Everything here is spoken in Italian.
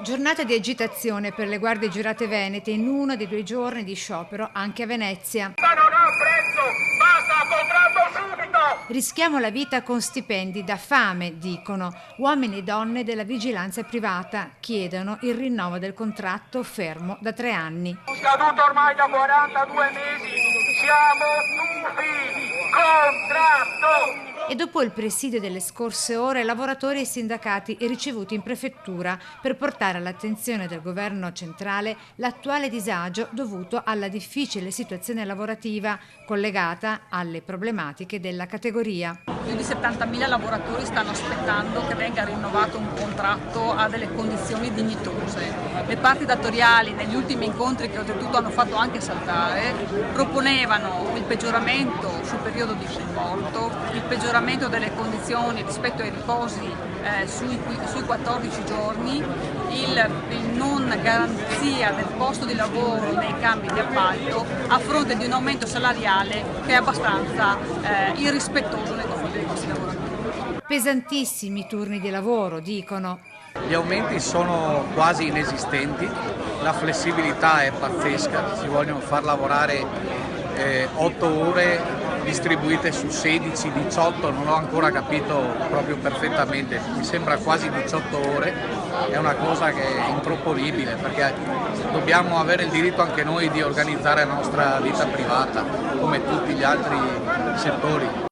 Giornata di agitazione per le guardie giurate venete in uno dei 2 giorni di sciopero anche a Venezia. Ma non ha prezzo! Basta, contratto subito! Rischiamo la vita con stipendi da fame, dicono. Uomini e donne della vigilanza privata chiedono il rinnovo del contratto fermo da 3 anni. Scaduto ormai da 42 mesi, siamo stufi! Contratto! E dopo il presidio delle scorse ore, lavoratori e sindacati ricevuti in prefettura per portare all'attenzione del governo centrale l'attuale disagio dovuto alla difficile situazione lavorativa collegata alle problematiche della categoria. Più di 70.000 lavoratori stanno aspettando che venga rinnovato un contratto a delle condizioni dignitose. Le parti datoriali negli ultimi incontri, che oltretutto hanno fatto anche saltare, proponevano il peggioramento sul periodo di supporto, il peggioramento delle condizioni rispetto ai riposi sui 14 giorni, il non garanzia del posto di lavoro nei cambi di appalto a fronte di un aumento salariale che è abbastanza irrispettoso nei confronti dei nostri lavoratori. Pesantissimi turni di lavoro, dicono. Gli aumenti sono quasi inesistenti, la flessibilità è pazzesca, si vogliono far lavorare 8 ore distribuite su 16, 18, non ho ancora capito proprio perfettamente, mi sembra quasi 18 ore, è una cosa che è improponibile perché dobbiamo avere il diritto anche noi di organizzare la nostra vita privata come tutti gli altri settori.